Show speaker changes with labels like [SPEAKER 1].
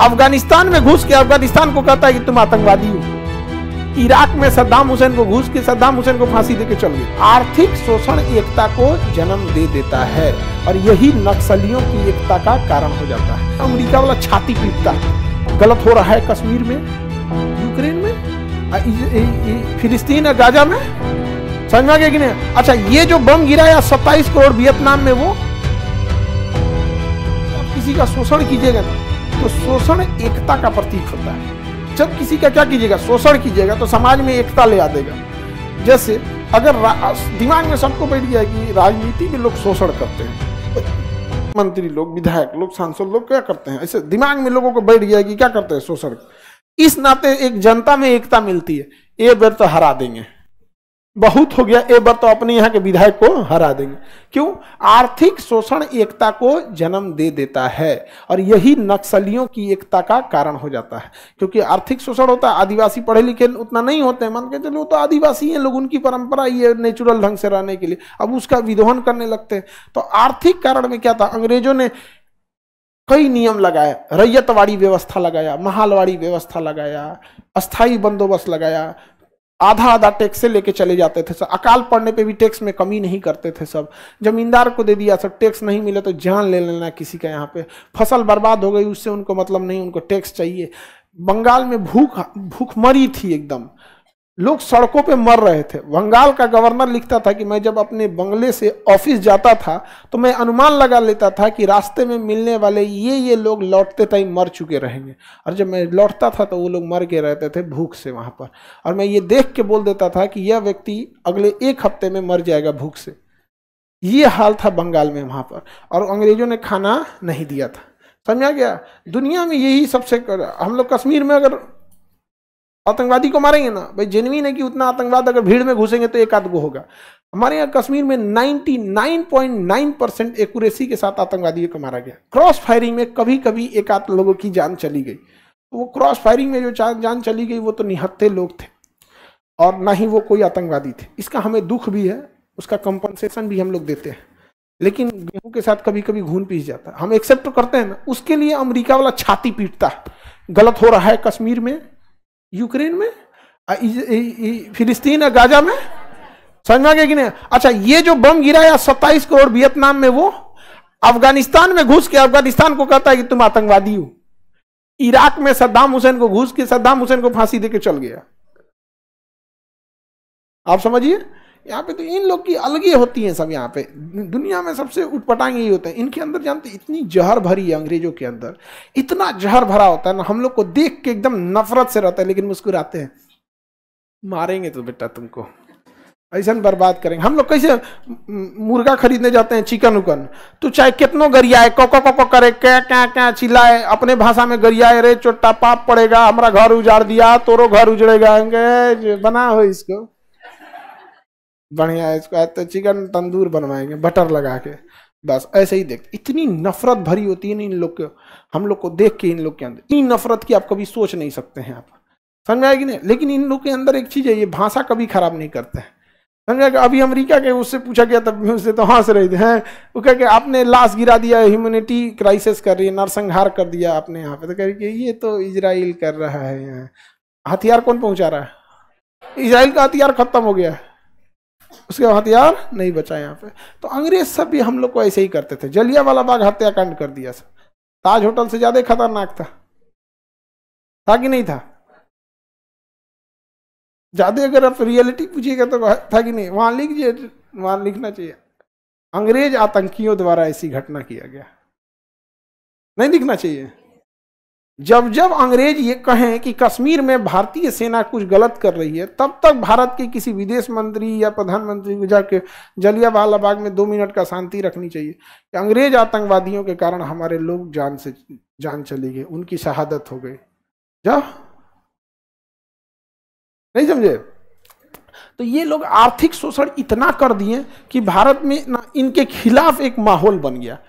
[SPEAKER 1] अफगानिस्तान में घुस के अफगानिस्तान को कहता है कि तुम आतंकवादी हो। इराक में सद्दाम हुसैन को घुस के सद्दाम हुसैन को फांसी देके चल गए। आर्थिक शोषण एकता को जन्म दे देता है और यही नक्सलियों की एकता का कारण हो जाता है। अमेरिका वाला छाती पीटता गलत हो रहा है कश्मीर में, यूक्रेन में, फिलिस्तीन और गाजा में, समझ में आ गया कि नहीं? अच्छा, ये जो बम गिराया 27 करोड़ वियतनाम में, वो किसी का शोषण कीजिएगा तो शोषण एकता का प्रतीक होता है। जब किसी का क्या कीजिएगा, शोषण कीजिएगा तो समाज में एकता ले आ देगा। जैसे अगर दिमाग में सबको बैठ गया कि राजनीति में लोग शोषण करते हैं, मंत्री लोग, विधायक लोग, सांसद लोग क्या करते हैं, ऐसे दिमाग में लोगों को बैठ गया कि क्या करते हैं, शोषण। इस नाते एक जनता में एकता मिलती है, ए बार तो हरा देंगे, बहुत हो गया, ए बार तो अपने यहाँ के विधायक को हरा देंगे। क्यों? आर्थिक शोषण एकता को जन्म दे देता है और यही नक्सलियों की एकता का कारण हो जाता है। क्योंकि आर्थिक शोषण होता है, आदिवासी पढ़े लिखे उतना नहीं होते हैं, मान के चलो तो आदिवासी हैं लोग, उनकी परंपरा ही है नेचुरल ढंग से रहने के लिए, अब उसका विद्रोहन करने लगते हैं। तो आर्थिक कारण में क्या था, अंग्रेजों ने कई नियम लगाए, रैयतवाड़ी व्यवस्था लगाया, महालवाड़ी व्यवस्था लगाया, अस्थाई बंदोबस्त लगाया, आधा आधा टैक्स से लेके चले जाते थे सब, अकाल पड़ने पे भी टैक्स में कमी नहीं करते थे सब, जमींदार को दे दिया सब, टैक्स नहीं मिले तो जान ले लेना किसी का, यहाँ पे फसल बर्बाद हो गई उससे उनको मतलब नहीं, उनको टैक्स चाहिए। बंगाल में भूखमरी थी एकदम, लोग सड़कों पे मर रहे थे। बंगाल का गवर्नर लिखता था कि मैं जब अपने बंगले से ऑफिस जाता था तो मैं अनुमान लगा लेता था कि रास्ते में मिलने वाले ये लोग लौटते टाइम मर चुके रहेंगे, और जब मैं लौटता था तो वो लोग मर के रहते थे भूख से वहाँ पर, और मैं ये देख के बोल देता था कि यह व्यक्ति अगले 1 हफ्ते में मर जाएगा भूख से। ये हाल था बंगाल में वहाँ पर, और अंग्रेजों ने खाना नहीं दिया था। समझा गया? दुनिया में यही सबसे, हम लोग कश्मीर में अगर आतंकवादी को मारेंगे ना, भाई जेन्युइन है कि उतना आतंकवाद अगर भीड़ में घुसेंगे तो एक आध को होगा। हमारे यहाँ कश्मीर में 99.9% एक्यूरेसी के साथ आतंकवादियों को मारा गया। क्रॉस फायरिंग में कभी कभी एक आध लोगों की जान चली गई, वो क्रॉस फायरिंग में जो जान चली गई वो तो निहत्थे लोग थे और ना ही वो कोई आतंकवादी थे। इसका हमें दुख भी है, उसका कंपनसेशन भी हम लोग देते हैं, लेकिन गेहूं के साथ कभी कभी घून पीस जाता है, हम एक्सेप्ट करते हैं ना। उसके लिए अमेरिका वाला छाती पीटता गलत हो रहा है कश्मीर में, यूक्रेन में, फिलिस्तीन और गाजा में, समझ में आ गया कि नहीं? अच्छा, ये जो बम गिराया 27 करोड़ वियतनाम में, वो अफगानिस्तान में घुस के अफगानिस्तान को कहता है कि तुम आतंकवादी हो। इराक में सद्दाम हुसैन को घुस के सद्दाम हुसैन को फांसी देके चल गया। आप समझिए, यहाँ पे तो इन लोग की अलगे होती हैं सब। यहाँ पे दुनिया में सबसे उटपटांग यही होते हैं, इनके अंदर जानते इतनी जहर भरी है, अंग्रेजों के अंदर इतना जहर भरा होता है ना, हम लोग को देख के एकदम नफरत से रहता है, लेकिन मुस्कुराते हैं। मारेंगे तो बेटा तुमको, ऐसा बर्बाद करेंगे। हम लोग कैसे मुर्गा खरीदने जाते हैं, चिकन उकन, तो चाहे कितनों गरियाए, को करे, क्या क्या क्या चिल्लाए, अपने भाषा में गरियाए, रे चोट्टा पाप पड़ेगा, हमारा घर उजाड़ दिया, तोरो घर उजड़ेगा, बना हो इसको बढ़िया, इसको तो चिकन तंदूर बनवाएंगे बटर लगा के, बस ऐसे ही देख। इतनी नफरत भरी होती है ना इन लोग को, हम लोग को देख के इन लोग के अंदर इतनी नफरत की आप कभी सोच नहीं सकते हैं आप, समझ में आएगी नहीं? लेकिन इन लोग के अंदर एक चीज है, ये भाषा कभी खराब नहीं करते हैं, समझ आएगा? अभी अमेरिका के उससे पूछा गया तब उससे तो हंस रहे थे, हैं वो कह के आपने लाश गिरा दिया, ह्यूमैनिटी क्राइसिस कर रही है, नरसंहार कर दिया आपने यहाँ पे, तो कह रही ये तो इजराइल कर रहा है, यहाँ हथियार कौन पहुंचा रहा है? इजराइल का हथियार खत्म हो गया है, उसके हथियार नहीं बचा यहाँ पे। तो अंग्रेज सब भी हम लोग को ऐसे ही करते थे। जलियांवाला बाग हत्याकांड कर दिया सब, ताज होटल से ज्यादा खतरनाक था कि नहीं था? ज्यादा अगर आप रियलिटी पूछिएगा तो था कि नहीं? वहां लिखिए, वहां लिखना चाहिए अंग्रेज आतंकियों द्वारा ऐसी घटना किया गया, नहीं लिखना चाहिए। जब जब अंग्रेज ये कहें कि कश्मीर में भारतीय सेना कुछ गलत कर रही है, तब तक भारत के किसी विदेश मंत्री या प्रधानमंत्री को जाके जलियांवाला बाग में 2 मिनट का शांति रखनी चाहिए कि अंग्रेज आतंकवादियों के कारण हमारे लोग जान चली गई, उनकी शहादत हो गई। जा नहीं समझे? तो ये लोग आर्थिक शोषण इतना कर दिए कि भारत में ना इनके खिलाफ एक माहौल बन गया।